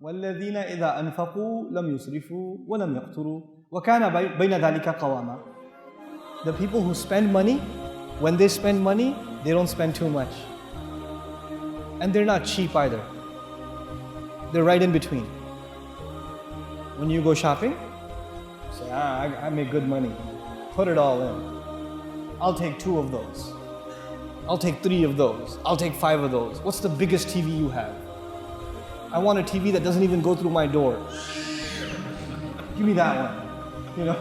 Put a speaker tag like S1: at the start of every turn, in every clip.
S1: وَالَّذِينَ إِذَا أَنفَقُوا لَمْ يُسْرِفُوا وَلَمْ يَقْتُرُوا وَكَانَ بَيْنَ ذَلِكَ قَوَامًا. The people who spend money, when they spend money, they don't spend too much. And they're not cheap either. They're right in between. When you go shopping, say, I make good money. Put it all in. I'll take 2 of those. I'll take 3 of those. I'll take 5 of those. What's the biggest TV you have? I want a TV that doesn't even go through my door. Give me that one. You know?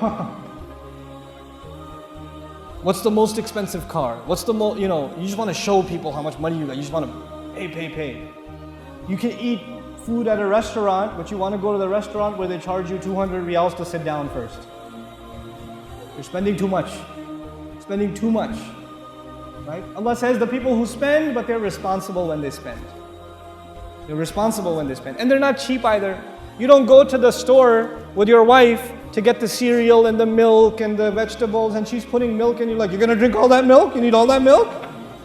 S1: What's the most expensive car? What's the most, you just want to show people how much money you got. You just want to pay. You can eat food at a restaurant, but you want to go to the restaurant where they charge you 200 riyaals to sit down first. You're spending too much. Spending too much. Right? Allah says the people who spend, but they're responsible when they spend. They're responsible when they spend. And they're not cheap either. You don't go to the store with your wife to get the cereal and the milk and the vegetables, and she's putting milk and you're like, you're going to drink all that milk? You need all that milk?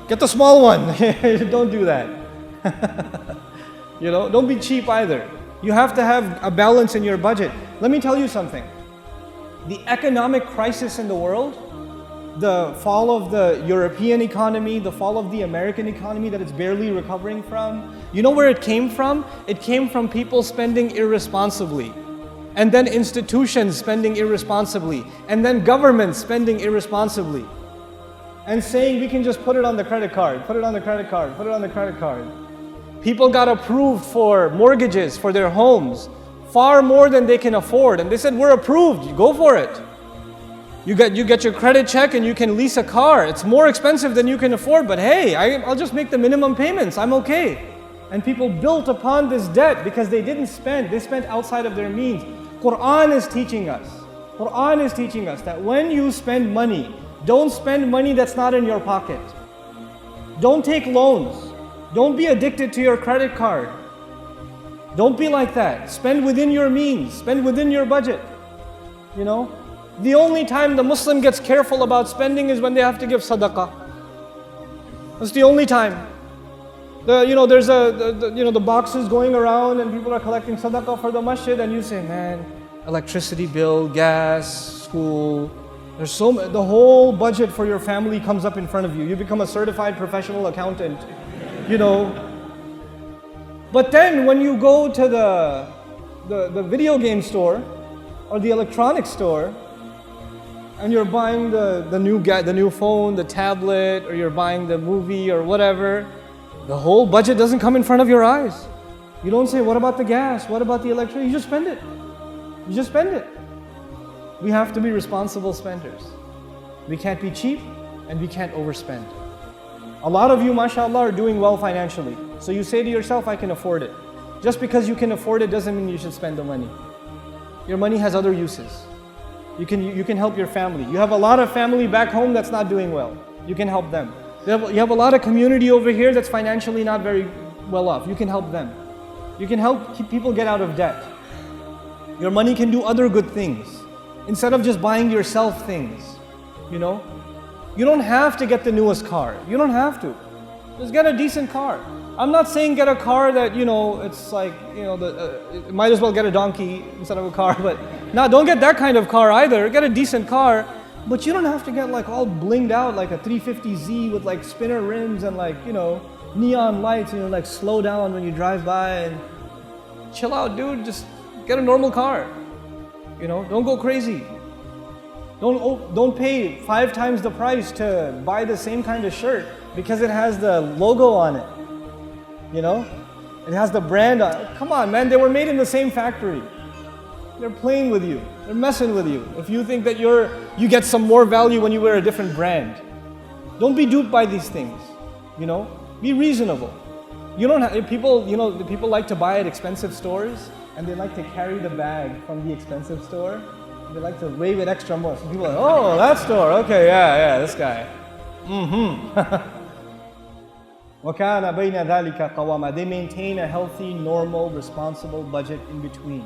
S1: Get the small one. Don't do that. Don't be cheap either. You have to have a balance in your budget. Let me tell you something. The economic crisis in the world, the fall of the European economy, the fall of the American economy that it's barely recovering from, you know where it came from? It came from people spending irresponsibly. And then institutions spending irresponsibly. And then governments spending irresponsibly. And saying we can just put it on the credit card, put it on the credit card, put it on the credit card. People got approved for mortgages for their homes, far more than they can afford. And they said, we're approved, you go for it. You get your credit check and you can lease a car. It's more expensive than you can afford, but hey, I'll just make the minimum payments, I'm okay. And people built upon this debt because they didn't spend, they spent outside of their means. Quran is teaching us that when you spend money, don't spend money that's not in your pocket. Don't take loans. Don't be addicted to your credit card. Don't be like that. Spend within your means, spend within your budget. The only time the Muslim gets careful about spending is when they have to give sadaqah. That's the only time. There's the boxes going around and people are collecting sadaqah for the masjid, and you say, man, electricity bill, gas, school, the whole budget for your family comes up in front of you. You become a certified professional accountant, But then when you go to the video game store or the electronics store, and you're buying the new phone, the tablet, or you're buying the movie or whatever, the whole budget doesn't come in front of your eyes. You don't say, what about the gas? What about the electricity? You just spend it. You just spend it. We have to be responsible spenders. We can't be cheap and we can't overspend. A lot of you, mashallah, are doing well financially. So you say to yourself, I can afford it. Just because you can afford it doesn't mean you should spend the money. Your money has other uses. You can help your family. You have a lot of family back home that's not doing well. You can help them. You have a lot of community over here that's financially not very well off. You can help them. You can help people get out of debt. Your money can do other good things. Instead of just buying yourself things, You don't have to get the newest car. You don't have to. Just get a decent car. I'm not saying get a car that, it's like, might as well get a donkey instead of a car, but no, don't get that kind of car either. Get a decent car, but you don't have to get like all blinged out like a 350Z with like spinner rims and like, neon lights, like slow down when you drive by and chill out, dude. Just get a normal car. Don't go crazy. Don't pay 5 times the price to buy the same kind of shirt because it has the logo on it. It has the brand on it. Come on, man, they were made in the same factory. They're playing with you. They're messing with you. If you think that you get some more value when you wear a different brand. Don't be duped by these things. Be reasonable. You don't have people, people like to buy at expensive stores and they like to carry the bag from the expensive store. They like to wave it extra more. So people are like, oh, that store, okay, yeah, this guy. وَكَانَ بَيْنَ ذَلِكَ قَوَامًا. They maintain a healthy, normal, responsible budget in between.